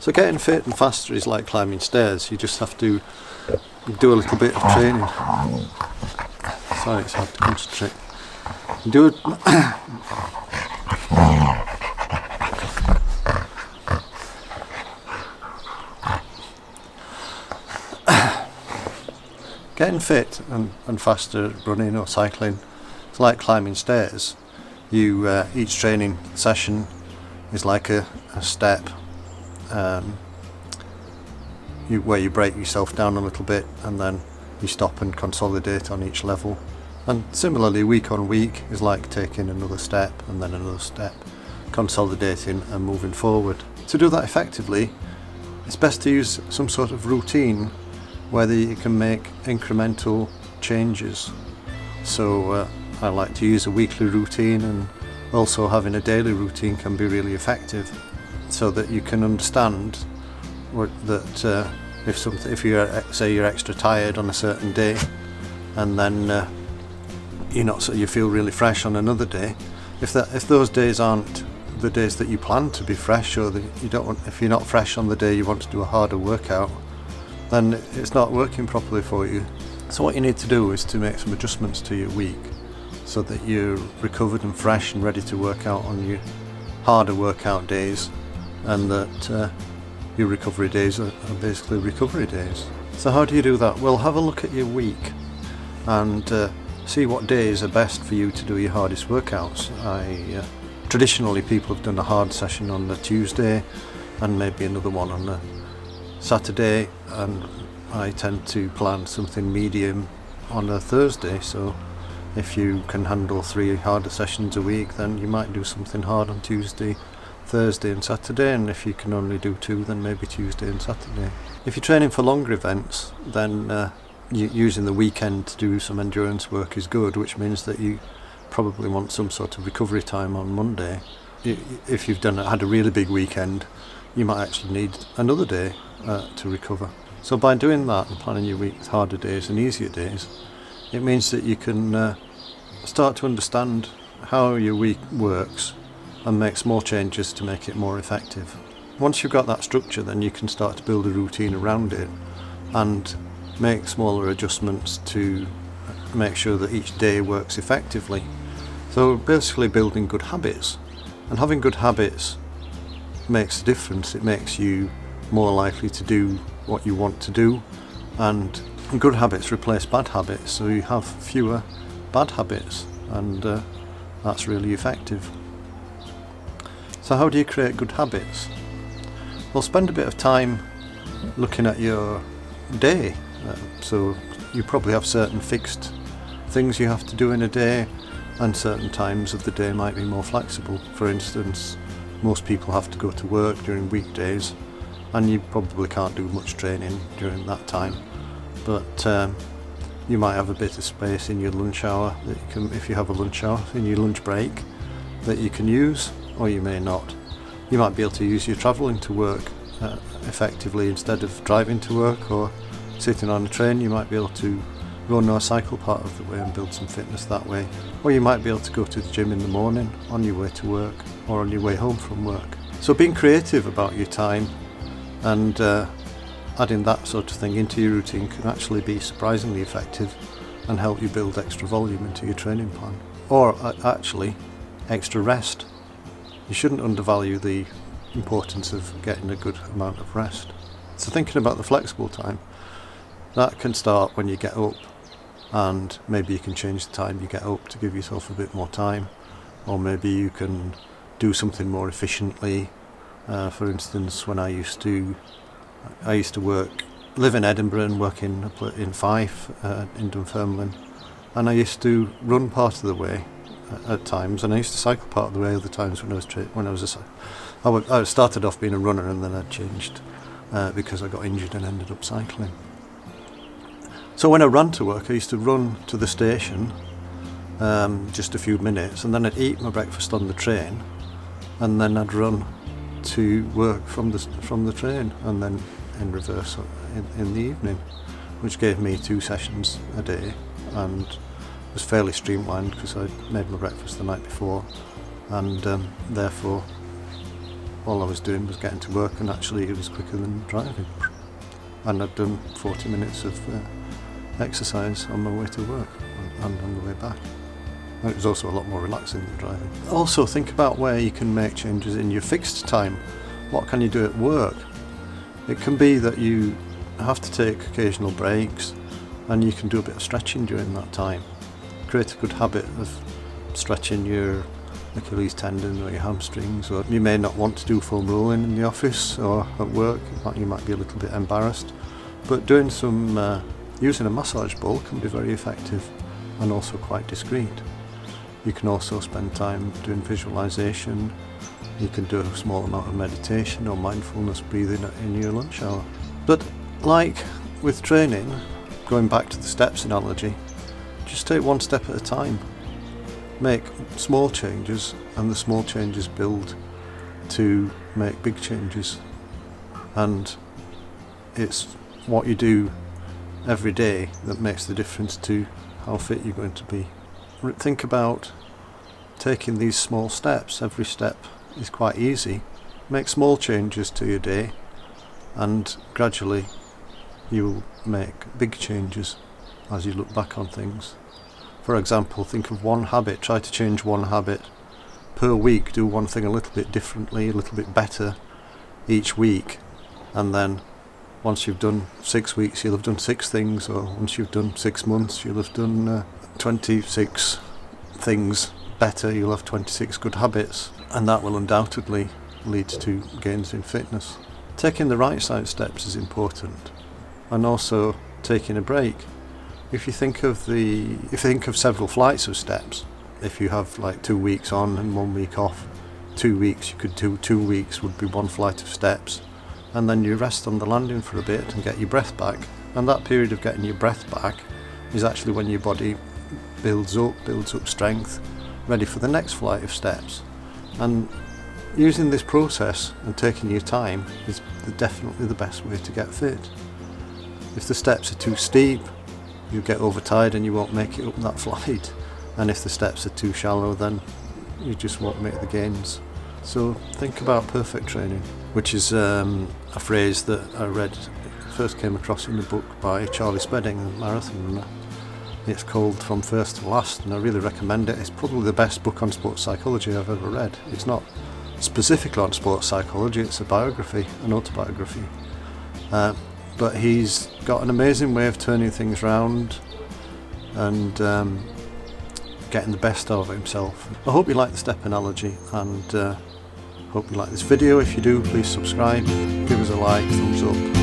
So getting fit and faster is like climbing stairs. You just have to do a little bit of training. Sorry, it's hard to concentrate. Do it. Getting fit and faster running or cycling, it's like climbing stairs. Each training session is like a step where you break yourself down a little bit and then you stop and consolidate on each level. And similarly, week on week is like taking another step and then another step, consolidating and moving forward. To do that effectively, it's best to use some sort of routine whether you can make incremental changes. So I like to use a weekly routine, and also having a daily routine can be really effective, so that you can understand if you're extra tired on a certain day, and then you feel really fresh on another day. If those days aren't the days that you plan to be fresh, or that if you're not fresh on the day you want to do a harder workout, then it's not working properly for you. So what you need to do is to make some adjustments to your week so that you're recovered and fresh and ready to work out on your harder workout days, and that your recovery days are basically recovery days. So how do you do that? Well, have a look at your week and see what days are best for you to do your hardest workouts. Traditionally, people have done a hard session on the Tuesday and maybe another one on the Saturday, and I tend to plan something medium on a Thursday. So if you can handle 3 harder sessions a week, then you might do something hard on Tuesday, Thursday and Saturday, and if you can only do 2, then maybe Tuesday and Saturday. If you're training for longer events, then using the weekend to do some endurance work is good, which means that you probably want some sort of recovery time on Monday. If you've had a really big weekend, you might actually need another day to recover. So by doing that and planning your week with harder days and easier days, it means that you can start to understand how your week works and make small changes to make it more effective. Once you've got that structure, then you can start to build a routine around it and make smaller adjustments to make sure that each day works effectively. So basically building good habits, and having good habits makes a difference. It makes you more likely to do what you want to do, and good habits replace bad habits, so you have fewer bad habits, and that's really effective. So how do you create good habits? Well, spend a bit of time looking at your day. So you probably have certain fixed things you have to do in a day, and certain times of the day might be more flexible. For instance, most people have to go to work during weekdays, and you probably can't do much training during that time, but you might have a bit of space in your lunch hour that you can, if you have a lunch hour in your lunch break, that you can use, or you may not. You might be able to use your travelling to work effectively instead of driving to work or sitting on a train. You might be able to run or cycle part of the way and build some fitness that way, or you might be able to go to the gym in the morning on your way to work or on your way home from work. So being creative about your time and adding that sort of thing into your routine can actually be surprisingly effective and help you build extra volume into your training plan, or actually extra rest. You shouldn't undervalue the importance of getting a good amount of rest. So thinking about the flexible time, that can start when you get up, and maybe you can change the time you get up to give yourself a bit more time, or maybe you can do something more efficiently. For instance, when I used to live in Edinburgh and work in Fife, in Dunfermline, and I used to run part of the way at times, and I used to cycle part of the way other times I started off being a runner, and then I changed because I got injured and ended up cycling. So when I ran to work, I used to run to the station just a few minutes, and then I'd eat my breakfast on the train, and then I'd run to work from the train, and then in reverse in the evening, which gave me 2 sessions a day, and was fairly streamlined because I'd made my breakfast the night before, and therefore all I was doing was getting to work, and actually it was quicker than driving. And I'd done 40 minutes of exercise on my way to work and on the way back. And it was also a lot more relaxing than driving. Also think about where you can make changes in your fixed time. What can you do at work? It can be that you have to take occasional breaks, and you can do a bit of stretching during that time. Create a good habit of stretching your Achilles tendon or your hamstrings, or you may not want to do foam rolling in the office or at work. You might be a little bit embarrassed, but doing some using a massage ball can be very effective and also quite discreet. You can also spend time doing visualization. You can do a small amount of meditation or mindfulness breathing in your lunch hour. But like with training, going back to the steps analogy, just take one step at a time. Make small changes, and the small changes build to make big changes. And it's what you do every day that makes the difference to how fit you're going to be. Think about taking these small steps. Every step is quite easy. Make small changes to your day, and gradually you will make big changes as you look back on things. For example, think of one habit. Try to change one habit per week. Do one thing a little bit differently, a little bit better each week, and then once you've done 6 weeks, you'll have done 6 things, or once you've done 6 months, you'll have done 26 things better. You'll have 26 good habits, and that will undoubtedly lead to gains in fitness. Taking the right side steps is important, and also taking a break. If you think of several flights of steps, if you have like 2 weeks on and 1 week off, 2 weeks, you could do 2 weeks would be one flight of steps, and then you rest on the landing for a bit and get your breath back. And that period of getting your breath back is actually when your body builds up strength, ready for the next flight of steps. And using this process and taking your time is definitely the best way to get fit. If the steps are too steep, you get overtired and you won't make it up that flight. And if the steps are too shallow, then you just won't make the gains. So think about perfect training, which is a phrase that I first came across in a book by Charlie Spedding, a marathon runner. It's called From First to Last, and I really recommend it. It's probably the best book on sports psychology I've ever read. It's not specifically on sports psychology, it's a biography, an autobiography. But he's got an amazing way of turning things around and getting the best out of himself. I hope you like the step analogy, and hope you like this video. If you do, please subscribe, give us a like, thumbs up.